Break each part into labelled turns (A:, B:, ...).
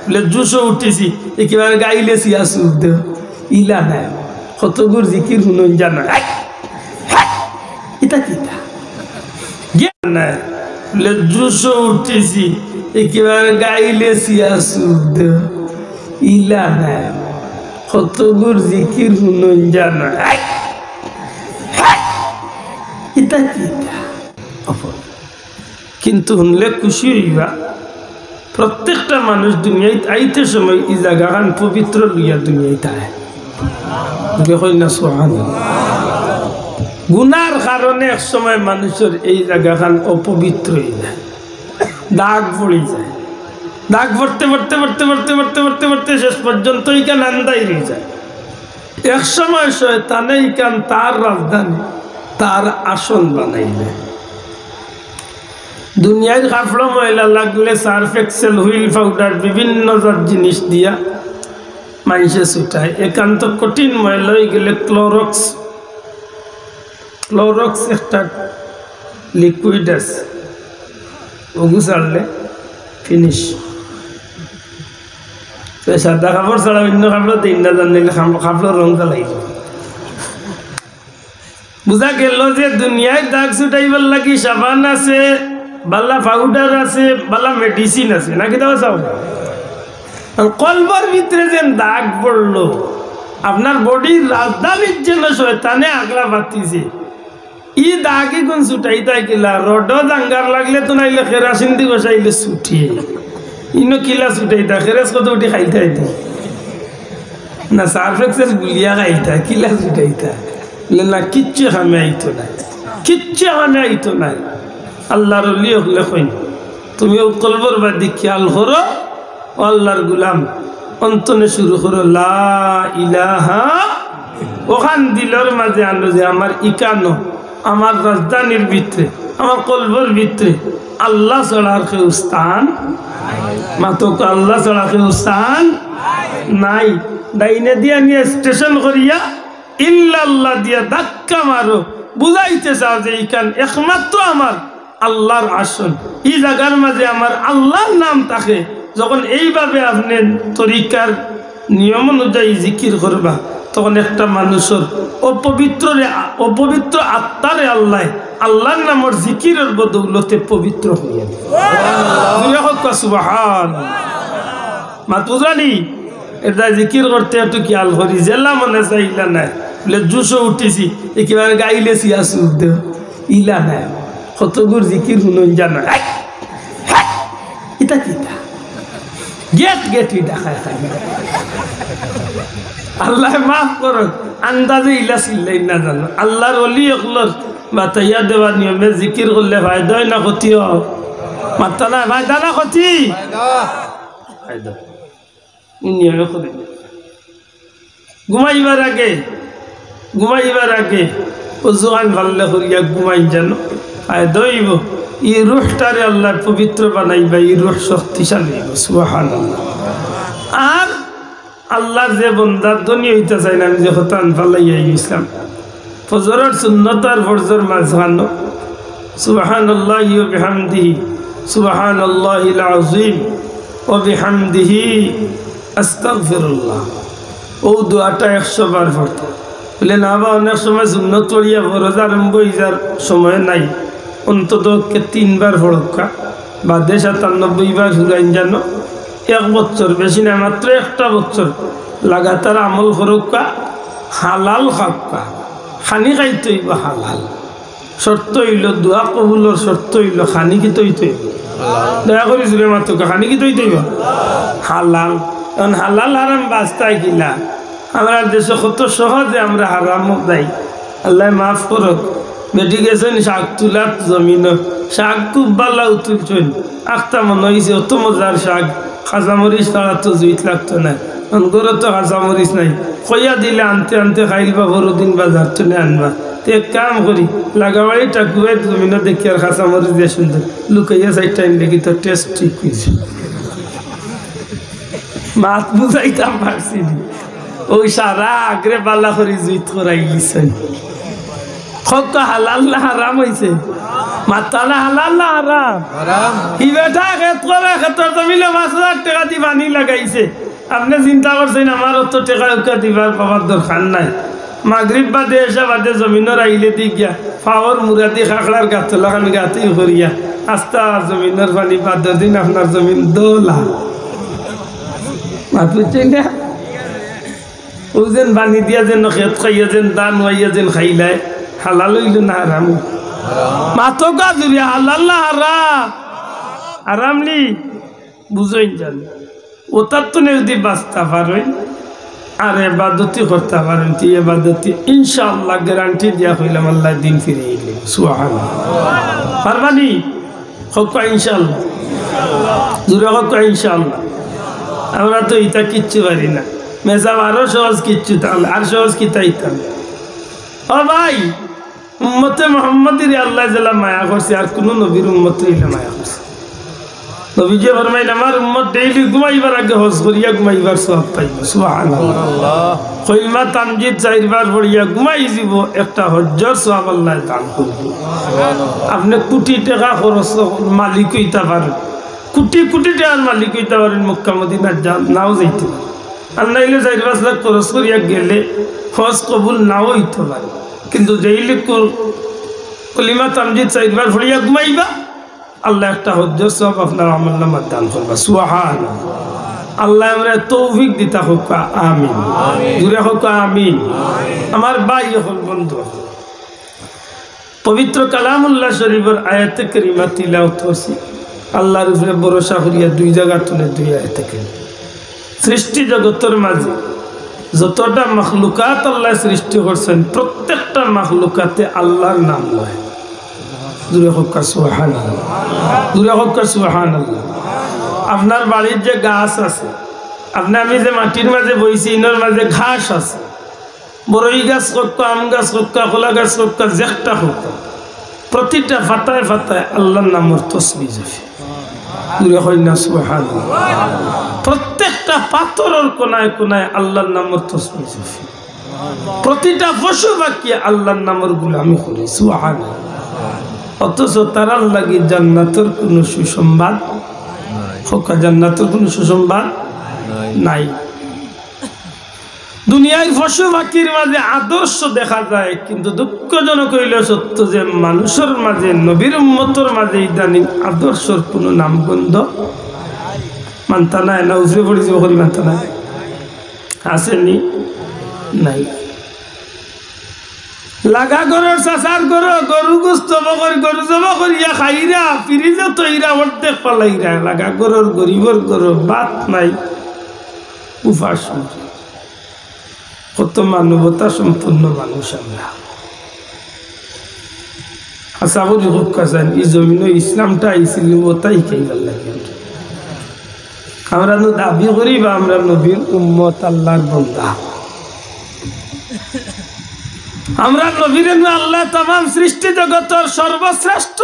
A: বলে জুসও উঠেছি একেবারে গাইলে সিয়া সুখ দেও ইলা নাই কত গুর জিকির শুনুন জানা এটা কিতা জ্ঞান নাই বলে জুসও উঠেছি একেবারে গাইলে সিয়া সুখ দেও ইলা নাই কত গুর জিকির শুনুন জানা এটা কিতা কিন্তু শুনলে খুশি হইবা প্রত্যেকটা মানুষ দুনিয়ায় আইতে সময় এই জায়গাখান পবিত্র লইয়া দুনিয়ায় আয় না সুবহানাল্লাহ গুনার কারণে এক সময় মানুষের এই জায়গাখান অপবিত্র হয়ে যায় দাগ পড়ে যায় দাগ পড়তে পড়তে পড়তে পড়তে পড়তে পড়তে পড়তে শেষ পর্যন্ত ইকান আন্দাই রয়ে যায় এক সময় শয়তানে ইকান তার রাজধানী তার আসন বানাইলে দুনিয়ার কাপড় ময়লা লাগলে সার্ফ এক্সেল হুইল পাউডার বিভিন্ন জিনিস দিয়া মানুষে ছুটায় একান্ত কঠিন ময়লা হয়ে গেলে ক্লোরক্স একটা লিকুইড আছে ওগু ছাড়লে ফিনিশ সাদা কাপড় ছাড়া অন্য কাপড় দিন না জানলে কাপড়ের রং জ্বালাই বুঝা গেল যে দুনিয়ায় দাগ ছুটাইবার লাগি সাবান আছে বালা পাউডার আছে বালা মেডিসিন আছে নাকি দাও চাও কলবার ভিতরে যে দাগ পড়লো আপনার বডির রাজধানীর জন্য শয়তানে আগলা বাতিছে ই দাগে কোন ছুটাই তাই কিলা রডো জাঙ্গার লাগলে তো নাইলে কেরাসিন দি বসাইলে ছুটিয়ে ইনো কিলা ছুটাই তা খেরেস কত উঠি খাইতে আইতে না সার্ফেক্সের গুলিয়া খাইতা কিলা ছুটাইতা না কিচ্ছু খামে আইতো না কিচ্ছু খামে আইতো না আল্লাহর ওলি হলে কইন তুমি কলবর বাদি খেয়াল করো আল্লাহর গুলাম অন্তনে শুরু করো লা ইলাহা ওখান দিলর মাঝে আনো যে আমার ইকানো আমার রাজধানীর ভিতরে আমার কলবর ভিতরে আল্লাহ ছাড়ার কেউ স্থান মাতক আল্লাহ ছাড়া কেউ স্থান নাই ডাইনে দিয়া নিয়ে স্টেশন করিয়া ইল্লাল্লাহ দিয়া ধাক্কা মারো বুঝাইতে চাও যে ইকান একমাত্র আমার আল্লাহর আসন এই জায়গার মাঝে আমার আল্লাহর নাম থাকে যখন এইভাবে আপনি তরিকার নিয়ম অনুযায়ী জিকির করবা তখন একটা মানুষের অপবিত্র আত্মারে আল্লাহর নামের জিকিরের বদৌলতে পবিত্র হইয়া সুবহানাল্লাহ মাতু জানি এটা জিকির করতে একটু খেয়াল করি জেলা মনে চাইলা নাই বলে জুসও উঠেছি একেবারে গাইলে সিয়া সুখ দেও ইলা নাই কত গুর জিকির শুনুন জানা এটা কিতা গেট দেখায় আল্লাহ মাফ করুন আন্দাজে ইলা চিল্লাই না জানো আল্লাহর ওলি অকলর বাতাইয়া দেওয়া নিয়মে জিকির করলে ফায়দা হয় না ক্ষতি হয় মাত্রা নাই ফায়দা না ক্ষতি ফায়দা নিয়মে করে ঘুমাইবার আগে ওজোয়ান ভাল্লে করিয়া ঘুমাই জানো ফায়দা হইব এই রুহটারে আল্লাহ পবিত্র বানাইবা এই রুহ শক্তিশালী হইব সুবহানাল্লাহ আর আল্লাহর যে বন্দার ধনী হইতে চাই না আমি যে হতান ফালাইয়া ইসলাম ফজরের সুন্নত আর ফজর মাঝখানো সুবহানাল্লাহি ওয়া বিহামদিহি সুবহানাল্লাহিল আযীম ওয়া বিহামদিহি আস্তাগফিরুল্লাহ ও দোয়াটা 100 বার পড়তে বলে না বা অনেক সময় সুন্নত পড়িয়া ফরজ আরম্ভ হইয়ার সময় নাই অন্তত 3 বার পড়কা বা 97 বার ঘুরাইন জানো 1 বছর বেশি না মাত্র একটা বছর লাগাতার আমল করুকা হালাল খাক্কা খানি খাইতে হইব হালাল শর্ত হইল দোয়া কবুলর শর্ত হইল খানি কি তৈতে দয়া করি জুড়ে মাত্র খানি কি তৈতে হইব হালাল কারণ হালাল হারাম বাস্তায় কিনা আমরা দেশে কত সহজে আমরা হারাম দেয় আল্লাহ মাফ করক বেটি গেছেন শাক তুলার জমিন শাক খুব ভালো তুলছেন আখটা মনে হয়েছে অত মজার শাক খাজামরিচ তারা তো জুইত লাগতো না গরু তো খাজামরিচ নাই কইয়া দিলে আনতে আনতে খাইলবা বড়দিন বাজার তুলে আনবা তো এক কাম করি লাগাবাড়ি টাকুয়াই জমিন দেখি আর খাজামরিচ দিয়ে সুন্দর লুকাইয়া সাইড টাইম দেখি তো টেস্ট ঠিক হয়েছে মাত বুঝাইতাম পারছি ওই সারা আগরে বালা করে জুইত করাই গেছেন কত হালাল না হারাম হয়েছে মাতানা হালাল না হারাম? কি বেটা খেত করে খেতর জমিলে 5,000 টাকা দি পানি লাগাইছে, আপনি চিন্তা করছেন আমার অত টাকা উকা দিবার পাবার দরকার নাই। মাগরিব বাদে এসে বাদে জমিনের আইলে দি গিয়া ফাওয়ার মুরাদি খাকড়ার গাছলা খান গাতি করিয়া আস্তা জমিনের পানি বাদ দিন আপনার জমিন দোলা বুঝছেন না? ও যেন পানি দিয়া যেন খেত খাইয়া যেন দান হইয়া যেন খাইলাই হালাল হইল না হারাম? মাতো গাজুরিয়া হালাল না হারাম? হারামলি বুঝই জান ওটার তো যদি বাঁচতে পারেন আর এবাদতি করতে পারেন, এবাদতি ইনশাআল্লাহ গ্যারান্টি দিয়া হইলাম আল্লাহ দিন ফিরে এলে সুবহানাল্লাহ। পারবানি? হক ইনশাআল্লাহ, জোরে হক ইনশাআল্লাহ। আমরা তো এটা কিচ্ছু পারি না, মেজাব আরো সহজ কিচ্ছু, তাহলে আর সহজ কি তাইতাম? ও ভাই, উম্মতে মুহাম্মাদির আল্লাহ জাল্লা মায়া করছে, আর কোন নবীর উম্মত হইলে মায়া করছে? নবীজি ফরমাইল আমার উম্মত ডেইলি ঘুমাইবার আগে হজ করিয়া ঘুমাইবার সওয়াব পাইব। সুবহানাল্লাহ। কইমা তামজিদ 4 বার পড়িয়া ঘুমাই যাব, একটা হজ্জের সওয়াব আল্লাহ দান করব। আপনি কোটি টাকা খরচ মালিক হইতে পারেন, কোটি কোটি টাকার মালিক হইতে পারেন, মক্কা মদিনার নাও যাইতে পারেন, আর নাইলে 4-5 লাখ খরচ করিয়া গেলে হজ কবুল নাও হইতে পারে। কিন্তু ডেইলি কলিমা তামজিদ 4 বার পড়িয়া ঘুমাইবা, আল্লাহ একটা হজ্জের সওয়াব আপনার আমলনামায় দান করবা। সুবহানাল্লাহ। আল্লাহ আমরা তৌফিক দিতা হোক, আমিন। জুড়ে হোক আমিন। আমার ভাই হল বন্ধু, পবিত্র কালামুল্লাহ শরীফের আয়াতে কারিমা তিলাওয়াত করছি, আল্লাহর উপরে ভরসা করিয়া 2 জায়গা তুলে 2 আয়াতে কারিমা। সৃষ্টি জগতের মাঝে যতটা মাখলুকাত আল্লাহ সৃষ্টি করছেন, প্রত্যেকটা মাখলুকাতে আল্লাহর নাম লয়। দূরে হোক সুবহানাল্লাহ, দূরে হোক সুবহানাল্লাহ। আপনার বাড়ির যে গাছ আছে, আপনি আমি যে মাটির মাঝে বইছি, ইনোর মাঝে ঘাস আছে, বড়ই গাছ হোক, আম গাছ হোক, কলা গাছ হোক, জেকটা হোক, প্রতিটা ফাতায় ফাতায় আল্লাহর নামের তসবিহ জপে। দূরে হয় না সুবহানাল্লাহ। প্রত্যেকটা পাথরের কোনায় কোনায় আল্লাহর নামের তসবিহ জপে। প্রতিটা পশু পাখি আল্লাহর নামের গোলামি করে। সুবহানাল্লাহ। অথচ তারার লাগি জান্নাতের কোন সুসংবাদ, জান্নাতের কোন সুসংবাদ নাই। দুনিয়ার পশু পাখির মাঝে আদর্শ দেখা যায়, কিন্তু দুঃখজনক হইল সত্য যে মানুষের মাঝে, নবীর উম্মতের মাঝে ইদানিং আদর্শর কোন নামগন্ধ মানতা নাই। না উজরে পড়েছি ওখানে মানতা নাই, আসেনি নাই। লাগা গরুর চাষার গরু গোস্ত বকর গরু জমা করিয়া খাইরা ফ্রিজে তৈরা অর্ধেক পালাইরা। লাগা গরুর গরিবর গরু বাত নাই, উপাস। কত মানবতা সম্পন্ন মানুষ আমরা। আশা করি হোক কাছেন এই জমিনে ইসলামটা আইছিল ওটাই খাইবার লাগে। আমরা দাবি করি বা আমরা নবীর উম্মত, আল্লাহর বান্দা। আমরা নবীর আল্লাহ তামাম সৃষ্টি জগতের সর্বশ্রেষ্ঠ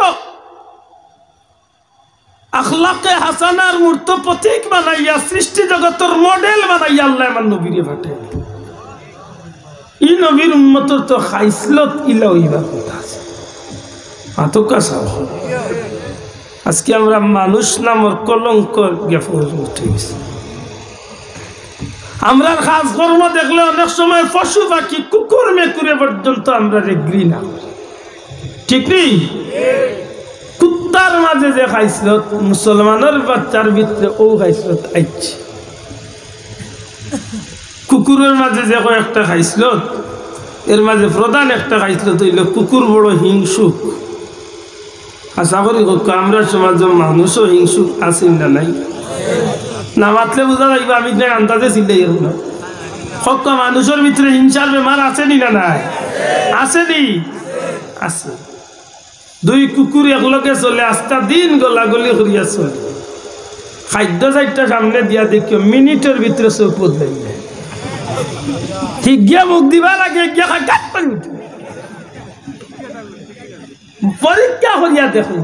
A: আখলাকে হাসানার মূর্ত প্রতীক বানাইয়া, সৃষ্টি জগতের মডেল বানাইয়া আল্লাহ আমার নবীরে পাঠাই। ই নবীর উম্মতর তো খাইসলত ইলা হইবার কথা আছে। আজকে আমরা মানুষ নামর কলঙ্ক উঠে গেছি। আমরা কাজকর্ম দেখলে অনেক সময় পশু পাখি, কুকুর মেকুরে পর্যন্ত আমরা ঘৃণা, ঠিক নেই? কুত্তার মাঝে যে খাইসলত, মুসলমানের বাচ্চার ভিতরে ও খাইসলত আইছে। কুকুরের মাঝে যে কয়েকটা খাইসলত, এর মাঝে প্রধান একটা খাইসলত হইল কুকুর বড় হিংসুক। আশা করি আমরা সমাজে মানুষও হিংসুক আছি না নাই? না মাতলে বোঝা যাইব, আমি আন্দাজে চিল্লাই না। সত্য মানুষের ভিতরে হিংসার বেমার আসেনি না নাই? আসেনি? আছে। 2 কুকুর একলগে চলে, আস্তা দিন গলাগলি করিয়া চলে, খাদ্য 4টা সামনে দিয়া দেখিও মিনিটের ভিতরে চোখ বদলাই যায়। ঠিক গিয়া মুখ দিবার আগে গিয়া কাট পানি উঠে পরীক্ষা করিয়া দেখুন,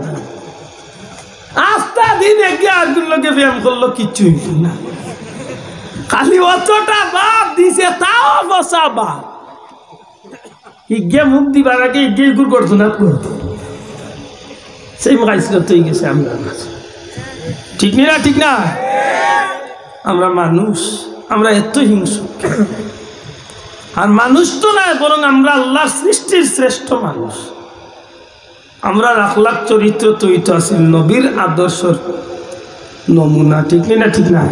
A: আস্তা দিন এগিয়ে আর লোকে ব্যায়াম করলো, কিচ্ছু হইল না। খালি অতটা বাদ দিছে, তাও বসা বাদ। ইগে মুখ দিবার আগে ইগে গুড় করতো না করতো। সেই গাইছিল তো গেছে আমরা ঠিক না ঠিক না আমরা মানুষ আমরা এত হিংসুক আর মানুষ তো না বরং আমরা আল্লাহর সৃষ্টির শ্রেষ্ঠ মানুষ আমরা আখলাক চরিত্র তৈরি আছি নবীর আদর্শর নমুনা ঠিক না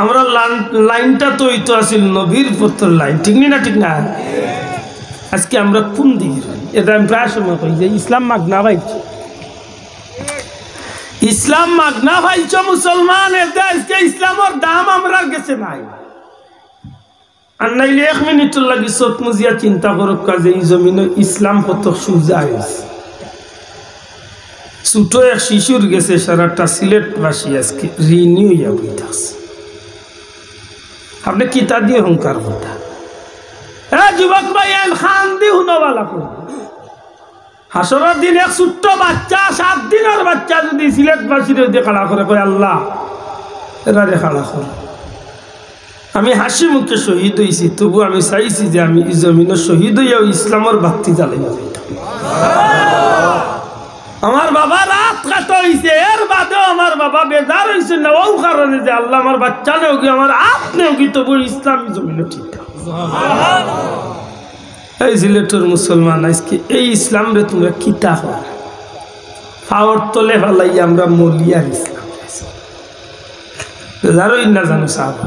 A: আমরা লাইনটা তৈরি আছি নবীর পত্র লাইন ঠিক না আজকে আমরা কোন দিকে এটা আমি প্রায় সময় কই যে ইসলাম মাগনা ভাইছে ইসলাম মাগনা ভাইছ মুসলমান এটা আজকে ইসলামের দাম আমরা গেছে নাই আর নাইলে 1 মিনিট লাগি চোখ মুজিয়া চিন্তা করুক কাজে এই জমিনে ইসলাম কত সুজা হয়েছে ছোট এক শিশুর গেছে সারাটা সিলেটবাসী আজকে ঋণী হইয়া বইতাছে আপনি কিতা দিয়ে অহংকার কথা হ্যাঁ যুবক ভাই খান দি হুনবালা করুন হাসরের দিন এক ছোট্ট বাচ্চা 7 দিনের বাচ্চা যদি সিলেটবাসীর দিয়ে খাড়া করে কয় আল্লাহ এরা রে খাড়া করে আমি হাসি মুখে শহীদ হয়েছি তবু আমি চাইছি যে আমি এই জমিনে শহীদ হইয়া ইসলামের বাতি জ্বালাইয়া যাইতাম আমার বাবা রাত কাটা হয়েছে এর বাদেও আমার বাবা বেজার হয়েছে না ও কারণে যে আল্লাহ আমার বাচ্চা নেও কি আমার আপ নেও কি তবু ইসলামী জমিনে ঠিক এই সিলেটের মুসলমান আজকে এই ইসলাম রে তোমরা কিতা হওয়া পাওয়ার তলে ফেলাই আমরা মলিয়ার ইসলাম বেজারই না জানো সাহেব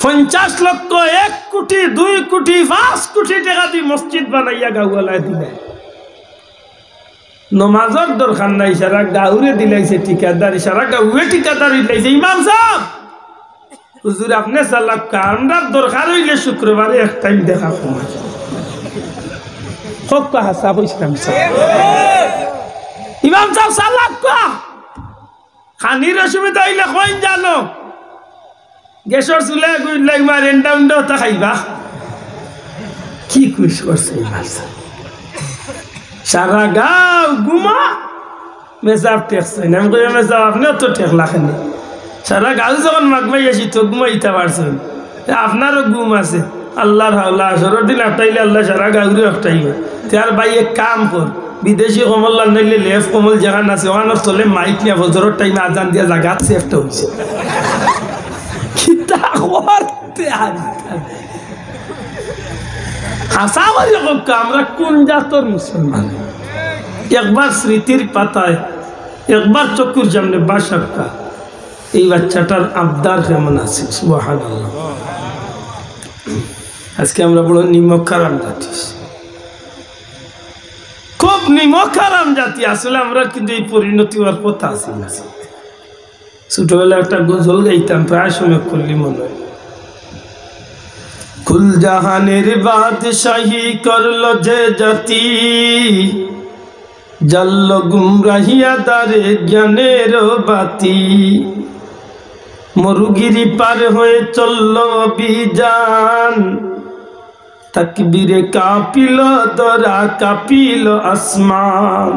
A: 50 লক্ষ 1 কোটি 2 কোটি 5 কোটি টাকা দিয়ে মসজিদ বানাইয়া গাঁওয়ালায় দিলে নমাজের দরকার নাই সারা গাউরে দিলাইছে ঠিকাদারি সারা গাউরে ঠিকাদারি দিলাইছে ইমাম সাহেব হুজুর আপনি সালাক কামরার দরকার হইলে শুক্রবারে এক টাইম দেখা কমায় খুব হাসা হইছিলাম ইমাম সাহেব সালাক কা খানির অসুবিধা হইলে কইন জানো গ্যাসর চুলে গুইলাই মারেন ডাউন তা খাইবা কি কুইস করছে ইমাম সাহেব সারা গাঁও ঘুমা মেজাব টেকছে না আমি কই মেজাব আপনিও তো টেক লাখেন সারা গাঁও যখন মাগমাই আসি তো ঘুমাইতে পারছেন আপনারও ঘুম আছে আল্লাহর হাওলা আসরের দিন আটাইলে আল্লাহ সারা গাঁউরে আটাইবে তার ভাই এক কাম কর বিদেশি কমল নাইলে লেফ কমল যেখান আছে ওখানে চলে মাইক নিয়ে ফজরের টাইমে আজান দিয়া জায়গা সেফটা হয়েছে কিতা করতে আশা করি আমরা কোন জাতর মুসলমান একবার স্মৃতির পাতায় একবার চক্ষুর সামনে বাসাক্কা এই বাচ্চাটার আবদার কেমন আছে সুবহানাল্লাহ আজকে আমরা বড় নিমক খারাম জাতি খুব নিমক খারাম জাতি আসলে আমরা কিন্তু এই পরিণতি হওয়ার কথা আছি না ছোটবেলা একটা গজল গাইতাম প্রায় সময় করলি মনে হয় কুল জাহানের বাদশাহী করল যে জাতি জাল্ল গুমরাহিয়া দারে জ্ঞানের বাতি মরুগিরি পার হয়ে চলল অভিযান তাকবীরে কাঁপিল দরা কাঁপিল আসমান।